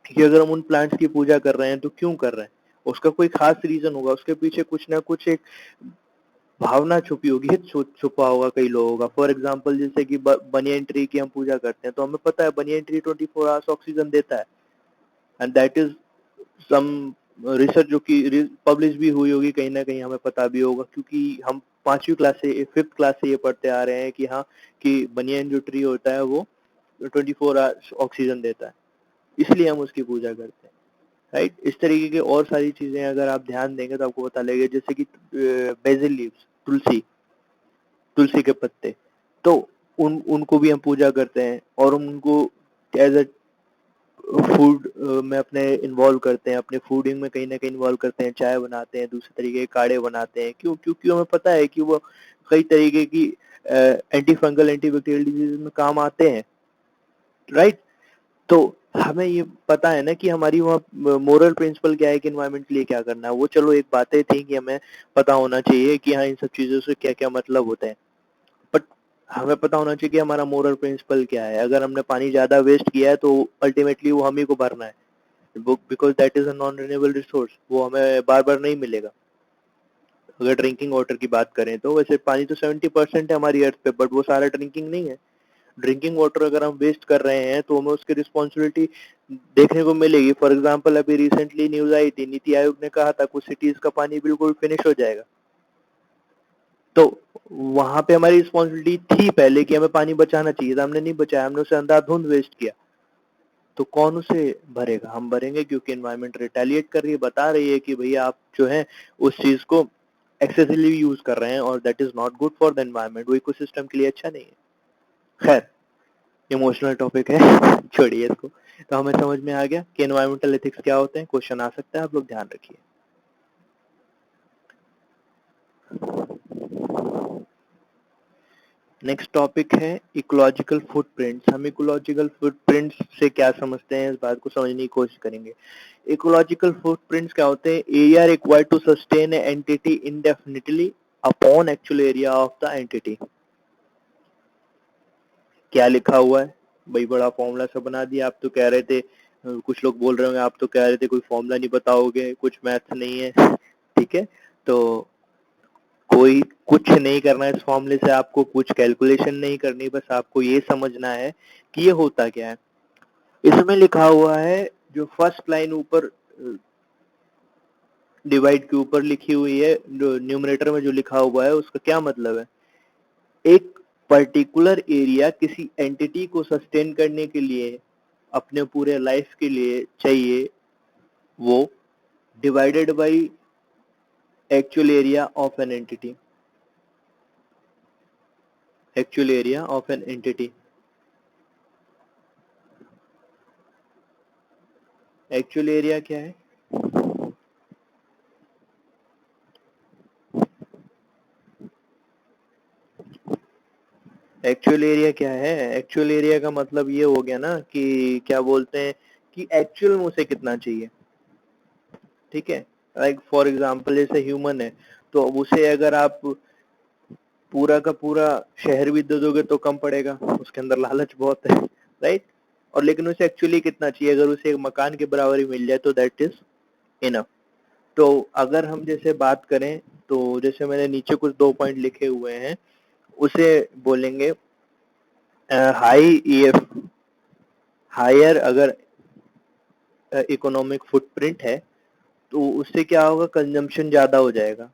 कि अगर हम उन प्लांट्स की पूजा कर रहे हैं तो क्यों कर रहे हैं। उसका कोई खास रीजन होगा, उसके पीछे कुछ ना कुछ एक भावना छुपी होगी, हित छुपा होगा कई लोगों का। फॉर एग्जाम्पल जैसे कि बनियन ट्री की हम पूजा करते हैं तो हमें पता है बनियन ट्री 24 आवर्स ऑक्सीजन देता है, and that is some research जो कि पब्लिश भी हुई होगी कहीं ना कहीं, हमें पता भी होगा क्योंकि हम 5वीं क्लास से ये पढ़ते आ रहे हैं कि हाँ, कि बनियन जो ट्री होता है वो 24 आवर्स ऑक्सीजन देता है, इसलिए हम उसकी पूजा करते हैं। राइट, इस तरीके की और सारी चीजें अगर आप ध्यान देंगे तो आपको पता लगेगा, जैसे कि बेसिल लीव्स, तुलसी, तुलसी के पत्ते, तो उनको भी हम पूजा करते हैं और उनको एज अ फूड में अपने इन्वॉल्व करते हैं, अपने फूडिंग में कहीं ना कहीं इन्वॉल्व करते हैं, चाय बनाते हैं, दूसरे तरीके के काढ़े बनाते हैं। क्यों? क्योंकि हमें पता है कि वो कई तरीके की anti fungal anti bacterial disease में काम आते हैं। राइट, तो हमें ये पता है ना कि हमारी वहाँ मोरल प्रिंसिपल क्या है कि एनवायरनमेंट के लिए क्या करना है। वो चलो एक बातें थी कि हमें पता होना चाहिए कि हाँ इन सब चीजों से क्या क्या मतलब होते हैं, बट हमें पता होना चाहिए कि हमारा मोरल प्रिंसिपल क्या है। अगर हमने पानी ज्यादा वेस्ट किया है तो अल्टीमेटली वो हम ही को भरना है, because that is a non renewable resource, वो हमें बार बार नहीं मिलेगा। अगर ड्रिंकिंग वाटर की बात करें तो वैसे पानी तो 70% है हमारी अर्थ पे, बट वो सारा ड्रिंकिंग नहीं है। ड्रिंकिंग वाटर अगर हम वेस्ट कर रहे हैं तो हमें उसकी रिस्पॉन्सिबिलिटी देखने को मिलेगी। फॉर एग्जाम्पल अभी रिसेंटली न्यूज आई थी, नीति आयोग ने कहा था कुछ सिटीज का पानी बिल्कुल फिनिश हो जाएगा, तो वहां पे हमारी रिस्पॉन्सिबिलिटी थी पहले कि हमें पानी बचाना चाहिए था, हमने नहीं बचाया, हमने उसे अंधाधुंध वेस्ट किया। तो कौन उसे भरेगा? हम भरेंगे, क्योंकि एनवायरनमेंट रिटेलिएट कर रही है, बता रही है कि भैया आप जो है उस चीज को एक्सेसिवली यूज कर रहे हैं और that is not good for the environment, वो इकोसिस्टम के लिए अच्छा नहीं है। खैर, इमोशनल टॉपिक है, छोड़िए इसको। तो हमें समझ में आ गया कि एनवायरमेंटल एथिक्स क्या होते हैं। क्वेश्चन आ सकता है, आप लोग ध्यान रखिए। नेक्स्ट टॉपिक है इकोलॉजिकल फुटप्रिंट्स। हम इकोलॉजिकल फुटप्रिंट्स से क्या समझते हैं, इस बात को समझने की कोशिश करेंगे। इकोलॉजिकल फुटप्रिंट्स क्या होते हैं? Area required to sustain entity indefinitely upon actual area of the entity. क्या लिखा हुआ है भाई? बड़ा फॉर्मूला सा बना दिया। आप तो कह रहे थे, कुछ लोग बोल रहे होंगे आप तो कह रहे थे कोई फॉर्मूला नहीं बताओगे, कुछ मैथ नहीं है। ठीक है, तो कोई कुछ नहीं करना है इस फॉर्मूले से, आपको कुछ कैलकुलेशन नहीं करनी, बस आपको ये समझना है कि ये होता क्या है। इसमें लिखा हुआ है, जो फर्स्ट लाइन ऊपर डिवाइड के ऊपर लिखी हुई है, जो न्यूमरेटर में जो लिखा हुआ है उसका क्या मतलब है? एक पर्टिकुलर एरिया किसी एंटिटी को सस्टेन करने के लिए, अपने पूरे लाइफ के लिए चाहिए, वो divided by actual area of an entity. Actual area of an entity. Actual area क्या है? एक्चुअल एरिया क्या है? एक्चुअल एरिया का मतलब ये हो गया ना कि क्या बोलते हैं कि एक्चुअल में उसे कितना चाहिए। ठीक है, लाइक फॉर एग्जांपल जैसे ह्यूमन है, तो उसे अगर आप पूरा का पूरा शहर भी दे दोगे तो कम पड़ेगा, उसके अंदर लालच बहुत है। राइट, और लेकिन उसे एक्चुअली कितना चाहिए? अगर उसे एक मकान के बराबर ही मिल जाए तो दैट इज इनफ। तो अगर हम जैसे बात करें, तो जैसे मैंने नीचे कुछ 2 पॉइंट लिखे हुए हैं, उसे बोलेंगे हाई ईएफ। हायर अगर इकोनॉमिक फुटप्रिंट है तो उससे क्या होगा? कंजम्पशन ज्यादा हो जाएगा,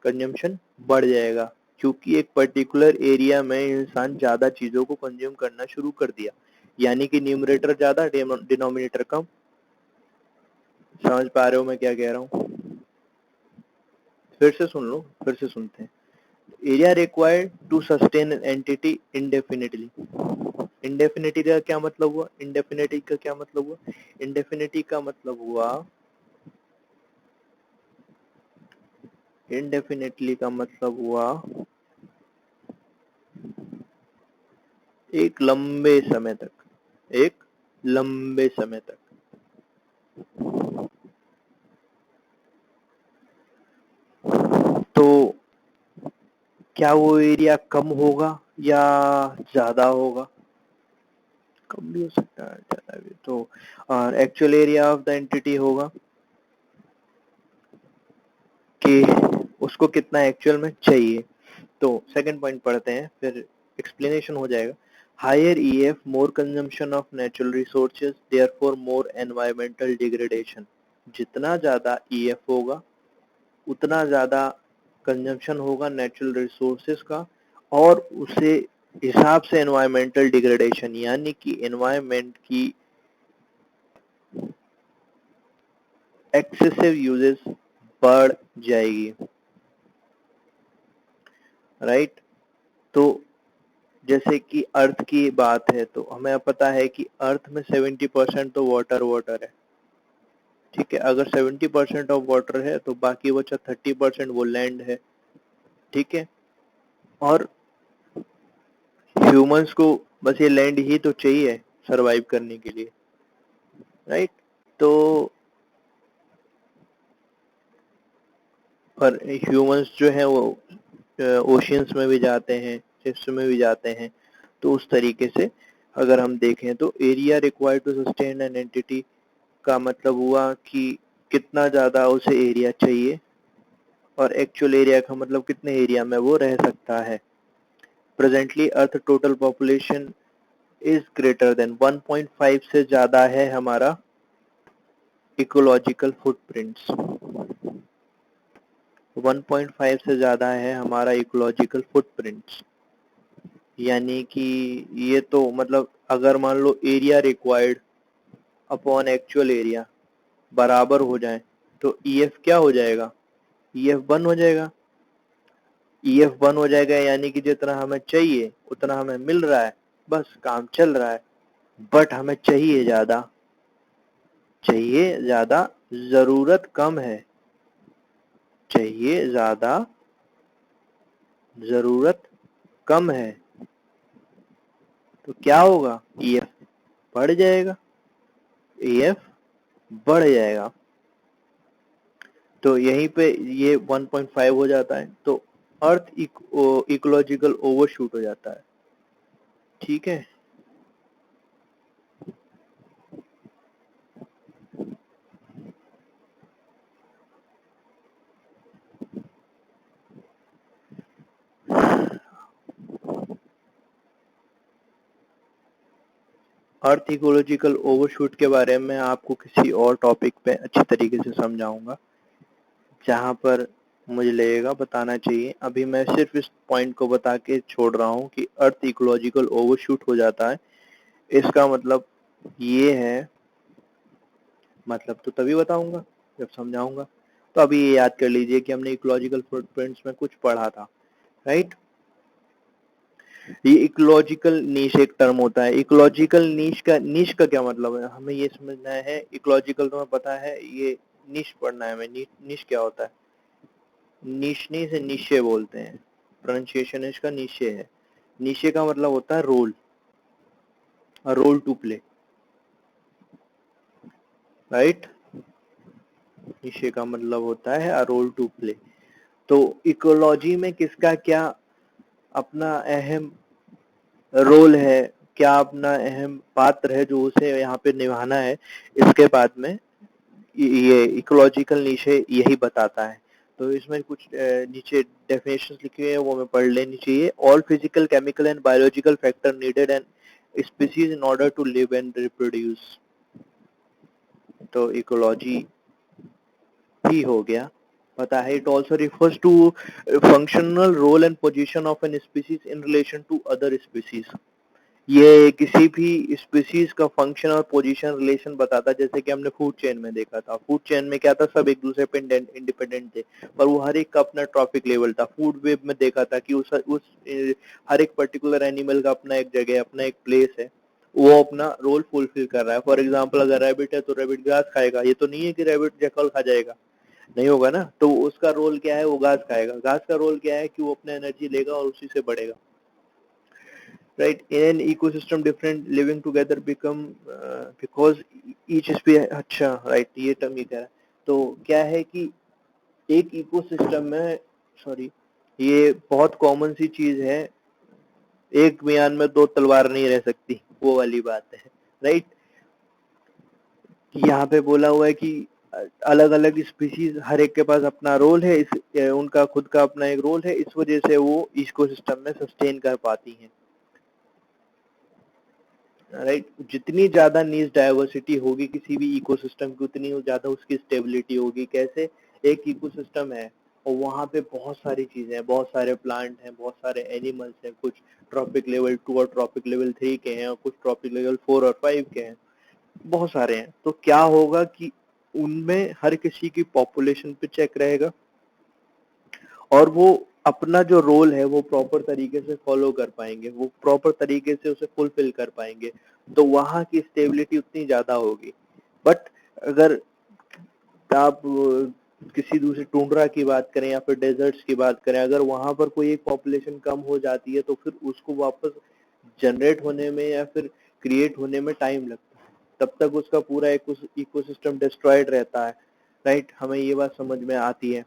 कंजम्पशन बढ़ जाएगा, क्योंकि एक पर्टिकुलर एरिया में इंसान ज्यादा चीजों को कंज्यूम करना शुरू कर दिया, यानी कि न्यूमरेटर ज्यादा डिनोमिनेटर कम। समझ पा रहे हो मैं क्या कह रहा हूँ? फिर से सुन लो, फिर से सुनते हैं। Area required to sustain an entity indefinitely. Indefinity का क्या मतलब हुआ? इंडेफिनिटी का क्या मतलब हुआ? इंडेफिनिटी का मतलब हुआ इंडेफिनेटली का मतलब हुआ एक लंबे समय तक, एक लंबे समय तक। तो क्या वो एरिया कम होगा या ज्यादा होगा? कम भी हो सकता है, ज्यादा भी। तो actual area of the entity होगा कि उसको कितना एक्चुअल में चाहिए। तो सेकंड पॉइंट पढ़ते हैं, फिर एक्सप्लेनेशन हो जाएगा। Higher EF, more consumption of natural resources, therefore more environmental degradation. जितना ज्यादा ईएफ होगा उतना ज्यादा कंजम्पशन होगा नेचुरल रिसोर्सेज का, और उसे हिसाब से एनवायरमेंटल डिग्रेडेशन यानी कि एनवायरमेंट की एक्सेसिव यूजेस बढ़ जाएगी, राइट। तो जैसे कि अर्थ की बात है तो हमें पता है कि अर्थ में 70% तो वाटर है, ठीक है। अगर 70% ऑफ वाटर है तो बाकी बचा 30% वो लैंड है, ठीक है। और ह्यूमंस को बस ये लैंड ही तो चाहिए सरवाइव करने के लिए, राइट। तो पर ह्यूमंस जो है वो ओशियंस में भी जाते हैं, शिप्स में भी जाते हैं। तो उस तरीके से अगर हम देखें तो area required to sustain an entity का मतलब हुआ कि कितना ज़्यादा उसे एरिया चाहिए, और एक्चुअल एरिया का मतलब कितने एरिया में वो रह सकता है। Presently earth total population is greater than 1.5 से ज़्यादा है हमारा इकोलॉजिकल फुटप्रिंट्स। 1.5 से ज़्यादा है हमारा इकोलॉजिकल फुटप्रिंट्स, यानी कि ये तो मतलब अगर मान लो area required upon actual area बराबर हो जाए तो ईएफ क्या हो जाएगा? ईएफ वन हो जाएगा। ईएफ वन हो जाएगा यानी कि जितना हमें चाहिए उतना हमें मिल रहा है, बस काम चल रहा है। बट हमें चाहिए ज्यादा, चाहिए ज्यादा, जरूरत कम है। चाहिए ज्यादा, जरूरत कम है, तो क्या होगा? ईएफ बढ़ जाएगा, ईएफ बढ़ जाएगा। तो यहीं पे ये 1.5 हो जाता है, तो अर्थ इकोलॉजिकल ओवरशूट हो जाता है, ठीक है। अर्थ इकोलॉजिकल ओवरशूट के बारे में आपको किसी और टॉपिक पे अच्छी तरीके से समझाऊंगा, जहां पर मुझे लगेगा बताना चाहिए। अभी मैं सिर्फ इस पॉइंट को बता के छोड़ रहा हूँ कि अर्थ इकोलॉजिकल ओवरशूट हो जाता है। इसका मतलब ये है, मतलब तो तभी बताऊंगा जब समझाऊंगा। तो अभी ये याद कर लीजिए कि हमने इकोलॉजिकल फुटप्रिंट्स में कुछ पढ़ा था, राइट। ये इकोलॉजिकल नीश एक टर्म होता है। इकोलॉजिकल नीश का क्या मतलब है हमें ये समझना है। इकोलॉजिकल तो हमें पता है, ये नीश पढ़ना है हमें। नीश क्या होता है? नीशनी से नीशे बोलते हैं, प्रोनाउंसिएशन इसका नीशे है। नीशे का मतलब होता है role, role to play, right. Niche का मतलब होता है रोल टू प्ले। तो इकोलॉजी में किसका क्या अपना अहम रोल है, क्या अपना अहम पात्र है जो उसे यहाँ पे निभाना है, इसके बाद में ये इकोलॉजिकल नीचे यही बताता है। तो इसमें कुछ नीचे डेफिनेशंस लिखी हुई है, वो हमें पढ़ लेनी चाहिए। All physical, chemical and biological factor needed and species in order to live and reproduce. तो इकोलॉजी ही हो गया पता है। It also refers to functional role and position of an species in relation to other species. ये किसी भी species का फंक्शन और पोजीशन रिलेशन बताता है। जैसे कि हमने फूड चेन में देखा था, फूड चेन में क्या था, सब एक दूसरे पे इंडिपेंडेंट थे, पर वो हर एक का अपना ट्रॉफिक लेवल था। फूड वेब में देखा था कि हर एक पर्टिकुलर एनिमल का अपना एक जगह, अपना एक प्लेस है, वो अपना रोल फुलफिल कर रहा है। फॉर एग्जाम्पल अगर रैबिट है तो रैबिट घास खाएगा, ये तो नहीं है कि रैबिट जैकल खा जाएगा, नहीं होगा ना, तो उसका रोल क्या है, वो घास खाएगा। घास का रोल क्या है कि वो अपना एनर्जी लेगा और उसी से बढ़ेगा, right. In an ecosystem different living together become because each species, अच्छा राइट, ये टर्म ये कह रहा है। तो क्या है कि एक इकोसिस्टम में, सॉरी, ये बहुत कॉमन सी चीज है, एक म्यान में दो तलवार नहीं रह सकती, वो वाली बात है, राइट। यहाँ पे बोला हुआ है कि अलग अलग स्पीशीज, हर एक के पास अपना रोल है, उनका खुद का अपना एक रोल है, इस वजह से वो इकोसिस्टम में सस्टेन कर पाती हैं, राइट। जितनी ज्यादा नीज डाइवर्सिटी होगी किसी भी इकोसिस्टम की, उतनी ज्यादा उसकी स्टेबिलिटी होगी। कैसे, एक इकोसिस्टम है और वहां पे बहुत सारी चीजें हैं, बहुत सारे प्लांट हैं, बहुत सारे एनिमल्स हैं, कुछ ट्रॉपिक लेवल 2 और ट्रॉपिक लेवल 3 के हैं और कुछ ट्रॉपिक लेवल 4 और 5 के हैं, बहुत सारे हैं। तो क्या होगा कि उनमें हर किसी की पॉपुलेशन पे चेक रहेगा और वो अपना जो रोल है वो प्रॉपर तरीके से फॉलो कर पाएंगे, वो प्रॉपर तरीके से उसे फुलफिल कर पाएंगे, तो वहां की स्टेबिलिटी उतनी ज्यादा होगी। बट अगर आप किसी दूसरे टुंड्रा की बात करें या फिर डेजर्ट्स की बात करें, अगर वहां पर कोई एक पॉपुलेशन कम हो जाती है तो फिर उसको वापस जनरेट होने में या फिर क्रिएट होने में टाइम लगता है, तब तक उसका पूरा इकोसिस्टम डिस्ट्रॉयड रहता है, राइट। हमें ये बात समझ में आती है,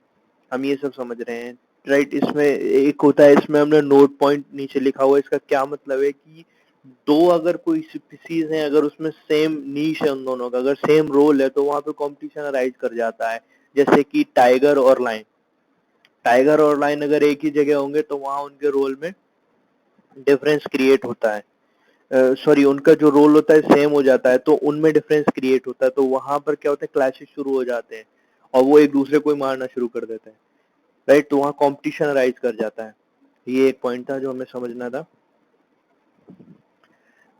हम ये सब समझ रहे हैं, राइट। इसमें एक होता है, इसमें हमने नोट पॉइंट नीचे लिखा हुआ है, इसका क्या मतलब है कि दो अगर कोई स्पीसीज है, अगर उसमें सेम नीश है उन दोनों का, अगर सेम रोल है, तो वहां पे कंपटीशन अराइज कर जाता है। जैसे कि टाइगर और लाइन, टाइगर और लाइन अगर एक ही जगह होंगे तो वहां उनके रोल में डिफरेंस क्रिएट होता है, सॉरी उनका जो रोल होता है सेम हो जाता है, तो उनमें डिफरेंस क्रिएट होता है, तो वहां पर क्या होता है, क्लैशेस शुरू हो जाते हैं और वो एक दूसरे को ही मारना शुरू कर देते हैं, राइट। तो वहां कंपटीशन राइज कर जाता है। ये एक पॉइंट था जो हमें समझना था।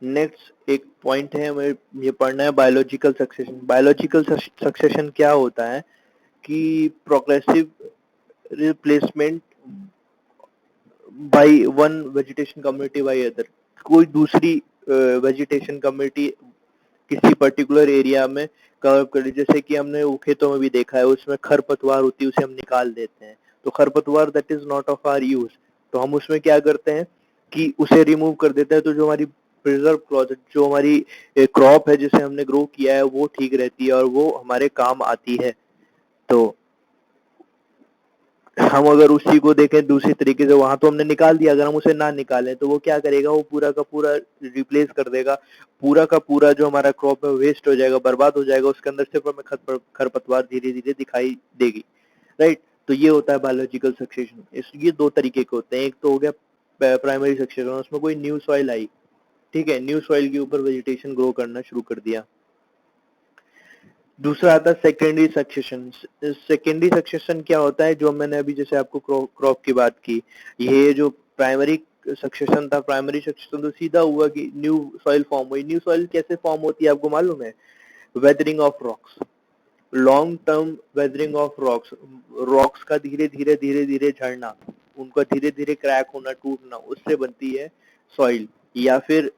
नेक्स्ट एक पॉइंट है हमें ये पढ़ना है, बायोलॉजिकल सक्सेशन। बायोलॉजिकल सक्सेशन क्या होता है कि progressive replacement by one vegetation community by other, कोई दूसरी वेजिटेशन कम्युनिटी किसी पर्टिकुलर एरिया में कवर कर, जैसे कि हमने वो खेतों में भी देखा है, उसमें खरपतवार होती है, उसे हम निकाल देते हैं, तो खरपतवार that is not of our use, तो हम उसमें क्या करते हैं कि उसे रिमूव कर देते हैं, तो जो हमारी प्रिजर्व प्रोजेक्ट, जो हमारी क्रॉप है जिसे हमने ग्रो किया है, वो ठीक रहती है और वो हमारे काम आती है। तो हम अगर उसी को देखें दूसरी तरीके से, वहां तो हमने निकाल दिया, अगर हम उसे ना निकालें तो वो क्या करेगा, वो पूरा का पूरा रिप्लेस कर देगा, पूरा का पूरा जो हमारा क्रॉप है वेस्ट हो जाएगा, बर्बाद हो जाएगा, उसके अंदर सिर्फ हमें खरपतवार धीरे धीरे दिखाई देगी, राइट। तो ये होता है बायोलॉजिकल सक्सेशन। इस ये दो तरीके के होते हैं, एक तो हो गया प्राइमरी सक्सेशन, उसमें कोई न्यू सॉइल आई, ठीक है, न्यू सॉइल के ऊपर वेजिटेशन ग्रो करना शुरू कर दिया। दूसरा आता है सेकेंडरी सक्सेशन। सेकेंडरी सक्सेशन क्या होता है, जो मैंने अभी जैसे आपको क्रॉप की बात की, ये जो प्राइमरी सक्सेशन था, प्राइमरी सक्सेशन तो सीधा हुआ कि न्यू सॉइल फॉर्म हुई। न्यू सॉइल कैसे फॉर्म होती है आपको मालूम है, weathering of rocks, long term weathering of rocks, rocks का धीरे धीरे झड़ना, उनका धीरे धीरे क्रैक होना, टूटना, उससे बनती है सॉइल। या फिर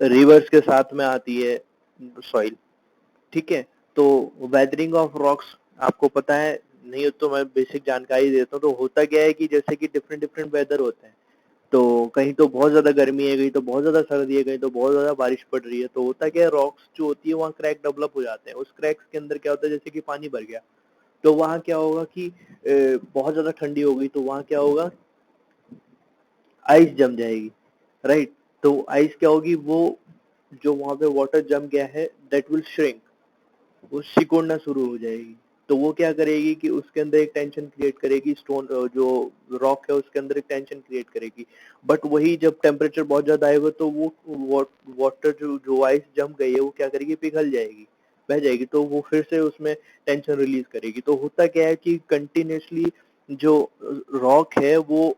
रिवर्स के साथ में आती है सॉइल, ठीक है। तो वेदरिंग ऑफ रॉक्स आपको पता है, नहीं हो तो मैं बेसिक जानकारी देता हूँ। तो होता क्या है कि जैसे कि डिफरेंट डिफरेंट वेदर होते हैं, तो कहीं तो बहुत ज्यादा गर्मी है, कहीं तो बहुत ज्यादा सर्दी है, कहीं तो बहुत ज्यादा बारिश पड़ रही है, तो होता क्या है, रॉक्स जो होती है वहाँ क्रैक डेवलप हो जाते हैं, उस क्रैक्स के अंदर क्या होता है, जैसे कि पानी भर गया, तो वहाँ क्या होगा कि बहुत ज्यादा ठंडी हो गई, तो वहाँ क्या होगा, आइस जम जाएगी, राइट। तो आइस क्या होगी, वो जो वहाँ पे वाटर जम गया है दैट विल श्रिंक, वो सिकुड़ना शुरू हो जाएगी। तो वो क्या करेगी कि उसके अंदर एक टेंशन क्रिएट करेगी, स्टोन जो रॉक है उसके अंदर एक टेंशन क्रिएट करेगी। बट वही जब टेम्परेचर बहुत ज्यादा आएगा तो वो वाटर जो आइस जम गई है वो क्या करेगी, पिघल जाएगी, बह जाएगी, तो वो फिर से उसमें टेंशन रिलीज करेगी। तो होता क्या है कि कंटिन्यूसली जो रॉक है वो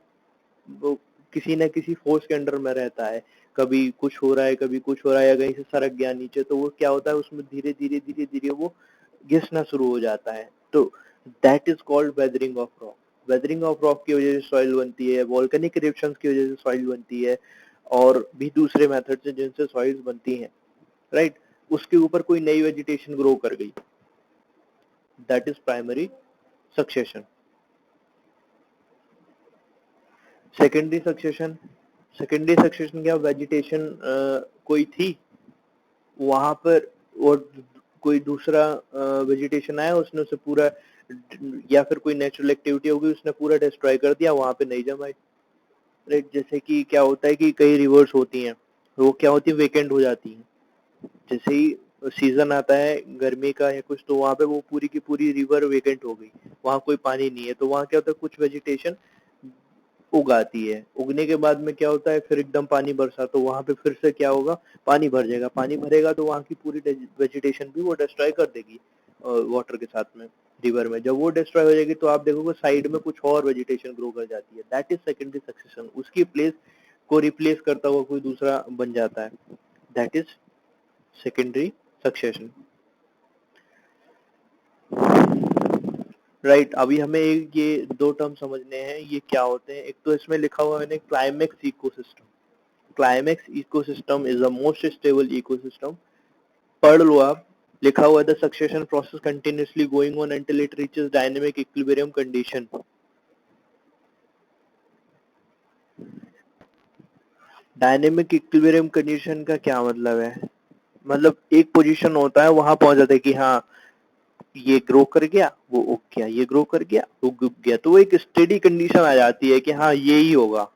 किसी न किसी फोर्स के अंडर में रहता है, कभी कुछ हो रहा है, कभी कुछ हो रहा है, या कहीं से सरक गया नीचे, तो वो क्या होता है, उसमें धीरे धीरे वो घिसना शुरू हो जाता है। तो that is called weathering of rock. Weathering of rock की वजह से सॉइल बनती है, वोल्केनिक इरप्शंस की वजह से सॉइल बनती है, और भी दूसरे मेथड से जिनसे सॉइल्स बनती हैं, राइट। उसके ऊपर कोई नई वेजिटेशन ग्रो कर गई, that is primary succession. Secondary succession, secondary succession क्या, वेजिटेशन कोई थी वहां पर और कोई दूसरा वेजिटेशन आया, उसने उसे पूरा, या फिर कोई नेचुरल एक्टिविटी होगी उसने पूरा डिस्ट्रॉय कर दिया, वहां पे नहीं जमा। राइट, जैसे कि क्या होता है कि कई रिवर्स होती हैं, वो क्या होती है, वेकेंट हो जाती हैं। जैसे ही सीजन आता है गर्मी का या कुछ, तो वहां पे वो पूरी की पूरी रिवर वेकेंट हो गई, वहां कोई पानी नहीं है, तो वहां क्या होता है, कुछ वेजिटेशन उगाती है, उगने के बाद में क्या होता है, फिर एकदम पानी बरसा तो वहां पे फिर से क्या होगा, पानी भर जाएगा, पानी भरेगा तो वहां की पूरी वेजिटेशन भी वो डिस्ट्रॉय कर देगी वाटर के साथ में, रिवर में। जब वो डिस्ट्रॉय हो जाएगी तो आप देखोगे साइड में कुछ और वेजिटेशन ग्रो कर जाती है, दैट इज सेकेंडरी सक्सेशन। उसकी प्लेस को रिप्लेस करता हुआ कोई दूसरा बन जाता है, that is secondary succession. Right, अभी हमें ये दो टर्म समझने हैं, ये क्या होते हैं। एक तो इसमें लिखा हुआ है मैंने, climax ecosystem. Climax ecosystem is the most stable ecosystem. पढ़ लो आप, लिखा हुआ है the succession process continuously going on until it reaches dynamic equilibrium condition। Dynamic equilibrium condition का क्या मतलब है, मतलब एक पोजीशन होता है वहां पहुंच जाता है कि हाँ ये ग्रो कर गया, वो उग गया, ये ग्रो कर गया, उग गया, तो वो एक स्टेडी कंडीशन आ जाती है कि हाँ ये ही होगा,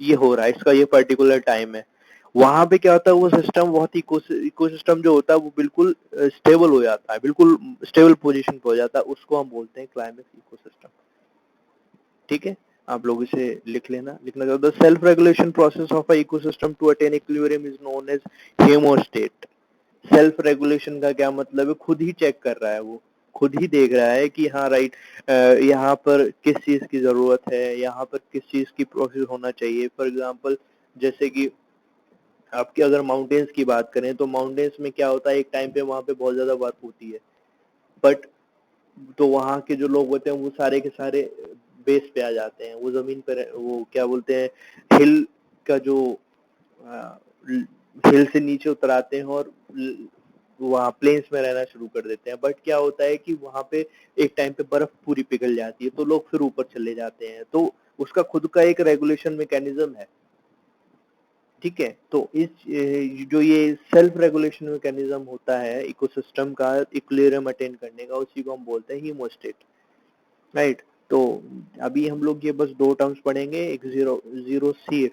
ये हो रहा है, इसका ये पर्टिकुलर टाइम है। वहां पे क्या होता है, वो सिस्टम बहुत ही, इकोसिस्टम जो होता है वो बिल्कुल स्टेबल हो जाता है, बिल्कुल स्टेबल पोजीशन पे हो जाता है, उसको हम बोलते हैं क्लाइमेक्स इकोसिस्टम। ठीक है, आप लोग इसे लिख लेना, लिखना चाहो the self regulation process of a ecosystem to attain equilibrium is known as hemostat. Self regulation का क्या मतलब है, खुद ही चेक कर रहा है, वो खुद ही देख रहा है कि हाँ राइट, यहाँ पर किस चीज की जरूरत है, यहाँ पर किस चीज की प्रोसेस होना चाहिए। फॉर एग्जांपल, जैसे कि आपकी अगर माउंटेन्स की बात करें तो माउंटेन्स में क्या होता है, एक टाइम पे वहां पे बहुत ज्यादा बर्फ होती है, बट तो वहाँ के जो लोग होते हैं वो सारे के सारे बेस पे आ जाते हैं, वो जमीन पर, वो क्या बोलते हैं, हिल का जो हिल से नीचे उतर आते हैं और वहाँ प्लेन्स में रहना शुरू कर देते हैं। बट क्या होता है कि वहाँ पे एक टाइम पे बर्फ पूरी पिघल जाती है, तो लोग फिर ऊपर चले जाते हैं, तो उसका खुद का एक रेगुलेशन मैकेनिज्म है। ठीक है, तो इस जो ये सेल्फ रेगुलेशन मैकेनिज्म होता है इकोसिस्टम का इक्विलिब्रियम अटेन करने का, उसी को हम बोलते हैं हीमोस्टेट। राइट, तो अभी हम लोग ये बस दो टर्म्स पढ़ेंगे, एक जीरो जीरो सीर,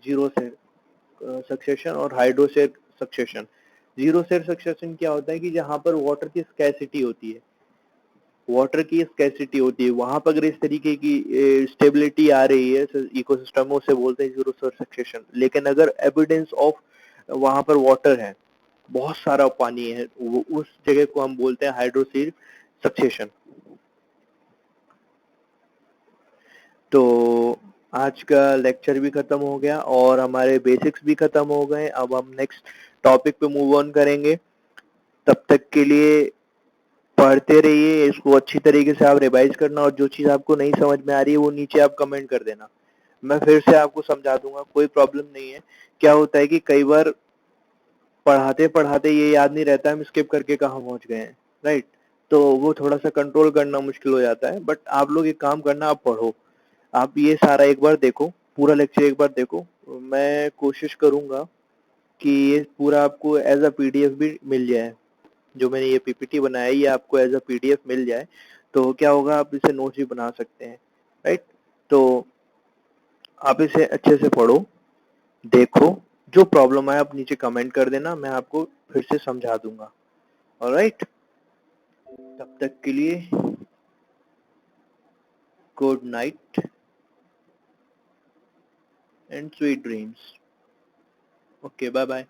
जीरो सेर सक्सेशन और हाइड्रोसेर सक्सेशन। जीरो सेर सक्सेशन क्या होता है कि जहां पर वाटर की स्कैसिटी होती है, वाटर की स्कैसिटी होती है, वहां पर अगर इस तरीके की स्टेबिलिटी आ रही है इकोसिस्टम में, उसे बोलते हैं जीरो सेर सक्सेशन। लेकिन अगर एविडेंस ऑफ वहां पर वाटर है, बहुत सारा पानी है, वो उस जगह को हम बोलते हैं हाइड्रोसील सक्सेशन। तो आज का लेक्चर भी खत्म हो गया और हमारे बेसिक्स भी खत्म हो गए, अब हम नेक्स्ट टॉपिक पे मूव ऑन करेंगे। तब तक के लिए पढ़ते रहिए, इसको अच्छी तरीके से आप रिवाइज करना, और जो चीज़ आपको नहीं समझ में आ रही है वो नीचे आप कमेंट कर देना, मैं फिर से आपको समझा दूंगा, कोई प्रॉब्लम नहीं है। क्या होता है कि कई बार पढ़ाते पढ़ाते ये याद नहीं रहता हम स्किप करके कहाँ पहुंच गए हैं। राइट, तो वो थोड़ा सा कंट्रोल करना मुश्किल हो जाता है, बट आप लोग एक काम करना, आप पढ़ो, आप ये सारा एक बार देखो, पूरा लेक्चर एक बार देखो। मैं कोशिश करूंगा कि ये पूरा आपको एज अ पीडीएफ भी मिल जाए, जो मैंने ये पीपीटी बनाया है ये आपको एज अ पीडीएफ मिल जाए, तो क्या होगा, आप इसे नोट्स भी बना सकते हैं। राइट, तो आप इसे अच्छे से पढ़ो, देखो, जो प्रॉब्लम आए आप नीचे कमेंट कर देना, मैं आपको फिर से समझा दूंगा। ऑलराइट, तब तक के लिए good night and sweet dreams. Okay, bye bye.